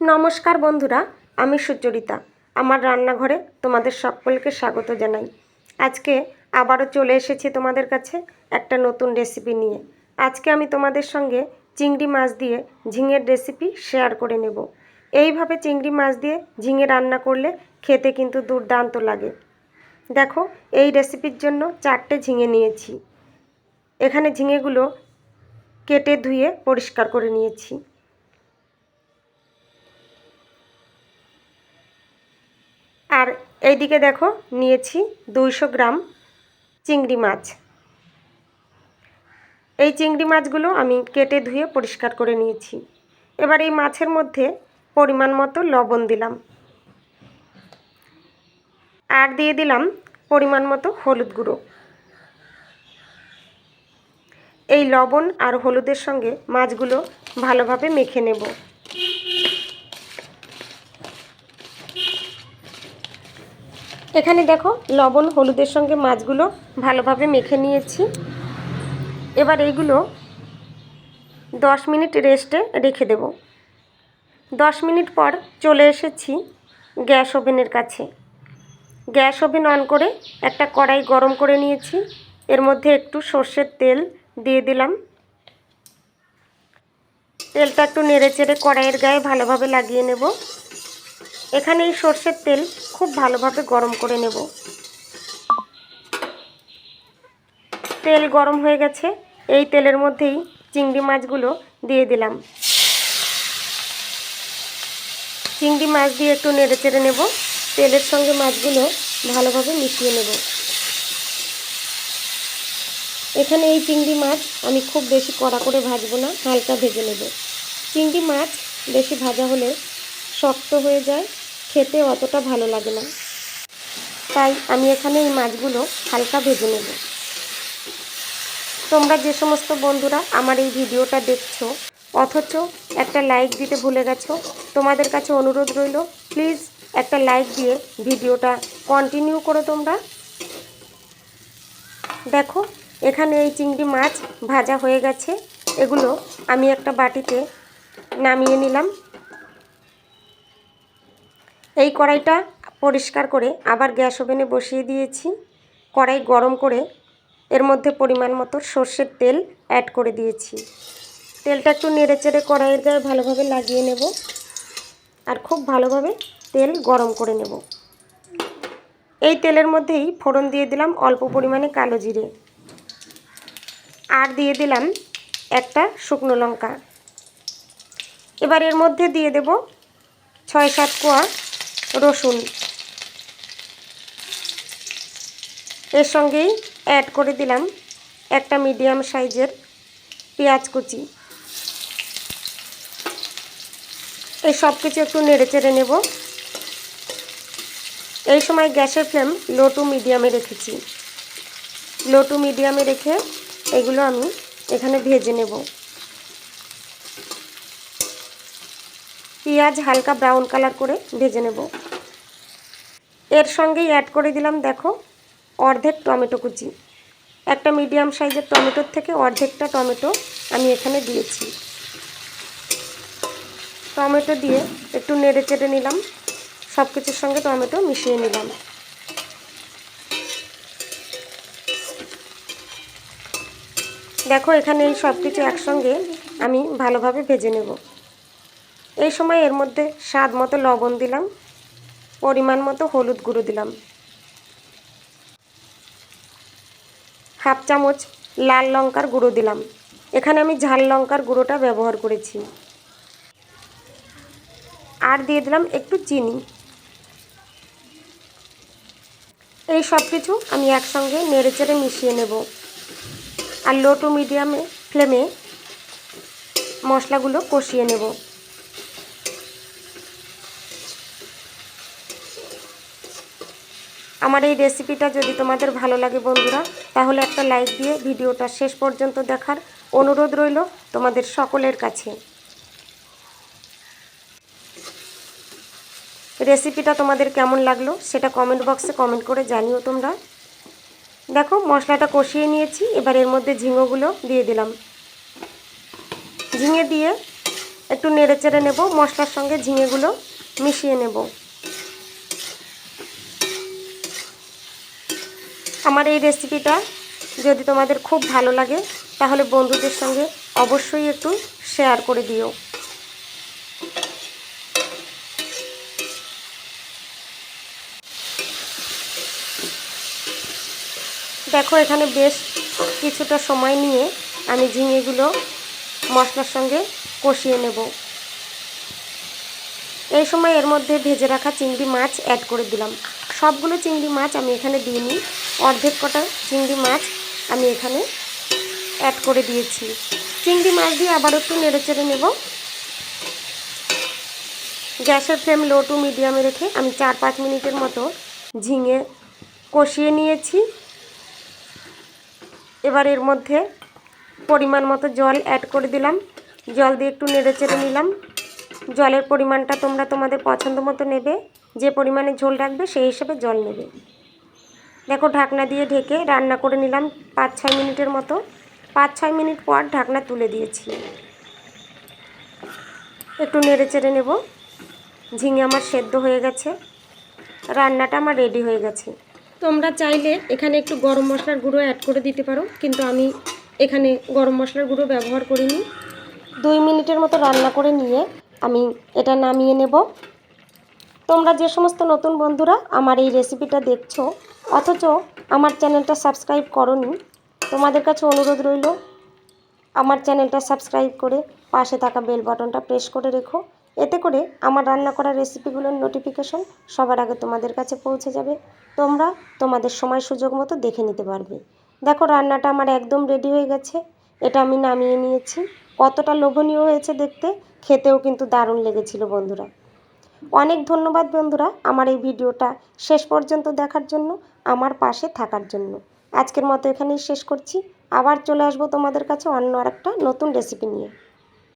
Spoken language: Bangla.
নমস্কার বন্ধুরা, আমি সুচরিতা। আমার রান্নাঘরে তোমাদের সকলকে স্বাগত জানাই। আজকে আবারও চলে এসেছি তোমাদের কাছে একটা নতুন রেসিপি নিয়ে। আজকে আমি তোমাদের সঙ্গে চিংড়ি মাছ দিয়ে ঝিঙের রেসিপি শেয়ার করে নেব। এইভাবে চিংড়ি মাছ দিয়ে ঝিঙে রান্না করলে খেতে কিন্তু দুর্দান্ত লাগে। দেখো, এই রেসিপির জন্য 4টে ঝিঙে নিয়েছি। এখানে ঝিঙেগুলো কেটে ধুয়ে পরিষ্কার করে নিয়েছি। আর এইদিকে দেখো, নিয়েছি 200 গ্রাম চিংড়ি মাছ। এই চিংড়ি মাছগুলো আমি কেটে ধুয়ে পরিষ্কার করে নিয়েছি। এবার এই মাছের মধ্যে পরিমাণ মতো লবণ দিলাম, আর দিয়ে দিলাম পরিমাণ মতো হলুদ গুঁড়ো। এই লবণ আর হলুদের সঙ্গে মাছগুলো ভালোভাবে মেখে নেব। এখানে দেখো, লবণ হলুদের সঙ্গে মাছগুলো ভালোভাবে মেখে নিয়েছি। এবার এইগুলো 10 মিনিট রেস্টে রেখে দেব। 10 মিনিট পর চলে এসেছি গ্যাস ওভেনের কাছে। গ্যাস ওভেন অন করে একটা কড়াই গরম করে নিয়েছি। এর মধ্যে একটু সর্ষের তেল দিয়ে দিলাম। তেলটা একটু নেড়ে চেড়ে কড়াইয়ের গায়ে ভালোভাবে লাগিয়ে নেব। এখানে এই সর্ষের তেল খুব ভালোভাবে গরম করে নেব। তেল গরম হয়ে গেছে। এই তেলের মধ্যেই চিংড়ি মাছগুলো দিয়ে দিলাম। চিংড়ি মাছ দিয়ে একটু নেড়ে চেড়ে নেব। তেলের সঙ্গে মাছগুলো ভালোভাবে মিশিয়ে নেব। এখানে এই চিংড়ি মাছ আমি খুব বেশি কড়া করে ভাজবো না, হালকা ভেজে নেব। চিংড়ি মাছ বেশি ভাজা হলে শক্ত হয়ে যায়, খেতে অতটা ভালো লাগে না। তাই আমি এখানে এই মাছগুলো হালকা ভেজে নেব। তোমরা যে সমস্ত বন্ধুরা আমার এই ভিডিওটা দেখছো অথচ একটা লাইক দিতে ভুলে গেছো, তোমাদের কাছে অনুরোধ রইল, প্লিজ একটা লাইক দিয়ে ভিডিওটা কন্টিনিউ করো তোমরা। দেখো, এখানে এই চিংড়ি মাছ ভাজা হয়ে গেছে। এগুলো আমি একটা বাটিতে নামিয়ে নিলাম। এই কড়াইটা পরিষ্কার করে আবার গ্যাস ওভেনে বসিয়ে দিয়েছি। কড়াই গরম করে এর মধ্যে পরিমাণ মতো সর্ষের তেল অ্যাড করে দিয়েছি। তেলটা একটু নেড়ে চেড়ে কড়াইয়ের গায়ে ভালোভাবে লাগিয়ে নেব, আর খুব ভালোভাবে তেল গরম করে নেব। এই তেলের মধ্যেই ফোড়ন দিয়ে দিলাম অল্প পরিমাণে কালো জিরে, আর দিয়ে দিলাম একটা শুকনো লঙ্কা। এবার এর মধ্যে দিয়ে দেব 6-7 কোয়া রসুন। এর সঙ্গেই অ্যাড করে দিলাম একটা মিডিয়াম সাইজের পেঁয়াজ কুচি। এই সব কিছু একটু নেড়ে চেড়ে নেব। এই সময় গ্যাসের ফ্লেম লো টু মিডিয়ামে রেখেছি। লো টু মিডিয়ামে রেখে এগুলো আমি এখানে ভেজে নেব। পেঁয়াজ হালকা ব্রাউন কালার করে ভেজে নেব। এর সঙ্গেই অ্যাড করে দিলাম দেখো অর্ধেক টমেটো কুচি। একটা মিডিয়াম সাইজের টমেটোর থেকে অর্ধেকটা টমেটো আমি এখানে দিয়েছি। টমেটো দিয়ে একটু নেড়ে চেড়ে নিলাম, সব কিছুর সঙ্গে টমেটো মিশিয়ে নিলাম। দেখো, এখানে এই সব কিছু একসঙ্গে আমি ভালোভাবে ভেজে নেব। এই সময় এর মধ্যে স্বাদ মতো লবণ দিলাম, পরিমাণ মতো হলুদ গুঁড়ো দিলাম, হাফ চামচ লাল লঙ্কার গুঁড়ো দিলাম। এখানে আমি ঝাল লঙ্কার গুঁড়োটা ব্যবহার করেছি। আর দিয়ে দিলাম একটু চিনি। এই সব কিছু আমি একসঙ্গে নেড়ে চেড়ে মিশিয়ে নেব, আর লো টু মিডিয়ামে ফ্লেমে মশলাগুলো কষিয়ে নেব। আমার এই রেসিপিটা যদি তোমাদের ভালো লাগে বন্ধুরা, তাহলে একটা লাইক দিয়ে ভিডিওটা শেষ পর্যন্ত দেখার অনুরোধ রইল তোমাদের সকলের কাছে। রেসিপিটা তোমাদের কেমন লাগলো সেটা কমেন্ট বক্সে কমেন্ট করে জানিও তোমরা। দেখো, মশলাটা কষিয়ে নিয়েছি। এবার এর মধ্যে ঝিঙেগুলো দিয়ে দিলাম। ঝিঙে দিয়ে একটু নেড়ে চেড়ে নেব, মশলার সঙ্গে ঝিঙেগুলো মিশিয়ে নেব। আমার এই রেসিপিটা যদি তোমাদের খুব ভালো লাগে তাহলে বন্ধুদের সঙ্গে অবশ্যই একটু শেয়ার করে দিও। দেখো এখানে বেশ কিছুটা সময় নিয়ে আমি ঝিঙেগুলো মশলার সঙ্গে কষিয়ে নেব। এই সময় এর মধ্যে ভেজে রাখা চিংড়ি মাছ অ্যাড করে দিলাম। সবগুলো চিংড়ি মাছ আমি এখানে দিইনি, অর্ধেক কটা চিংড়ি মাছ আমি এখানে অ্যাড করে দিয়েছি। চিংড়ি মাছ দিয়ে আবার একটু নেড়ে চেড়ে নেব। গ্যাসের ফ্লেম লো টু মিডিয়ামে রেখে আমি 4-5 মিনিটের মতো ঝিঙে কষিয়ে নিয়েছি। এবার এর মধ্যে পরিমাণ মতো জল অ্যাড করে দিলাম। জল দিয়ে একটু নেড়ে চেড়ে নিলাম। জলের পরিমাণটা তোমরা তোমাদের পছন্দ মতো নেবে, যে পরিমাণে ঝোল রাখবে সেই হিসেবে জল নেবে। দেখো ঢাকনা দিয়ে ঢেকে রান্না করে নিলাম 5-6 মিনিটের মতো। 5-6 মিনিট পর ঢাকনা তুলে দিয়েছি। একটু নেড়ে চেড়ে নেব। ঝিঙে আমার সেদ্ধ হয়ে গেছে, রান্নাটা আমার রেডি হয়ে গেছে। তোমরা চাইলে এখানে একটু গরম মশলার গুঁড়ো অ্যাড করে দিতে পারো, কিন্তু আমি এখানে গরম মশলার গুঁড়ো ব্যবহার করিনি। 2 মিনিটের মতো রান্না করে নিয়ে আমি এটা নামিয়ে নেব। তোমরা যে সমস্ত নতুন বন্ধুরা আমার এই রেসিপিটা দেখছো অথচ আমার চ্যানেলটা সাবস্ক্রাইব করোনি, তোমাদের কাছে অনুরোধ রইল আমার চ্যানেলটা সাবস্ক্রাইব করে পাশে থাকা বেল বাটনটা প্রেস করে রেখো। এতে করে আমার রান্না করা রেসিপিগুলোর নোটিফিকেশন সবার আগে তোমাদের কাছে পৌঁছে যাবে। তোমরা তোমাদের সময় সুযোগ মতো দেখে নিতে পারবে। দেখো রান্নাটা আমার একদম রেডি হয়ে গেছে। এটা আমি নামিয়ে নিয়েছি। কতটা লোভনীয় হয়েছে দেখতে, খেতেও কিন্তু দারুণ লেগেছিল বন্ধুরা। অনেক ধন্যবাদ বন্ধুরা আমার এই ভিডিওটা শেষ পর্যন্ত দেখার জন্য, আমার পাশে থাকার জন্য। আজকের মতো এখানেই শেষ করছি। আবার চলে আসবো তোমাদের কাছে অন্য আরেকটা নতুন রেসিপি নিয়ে।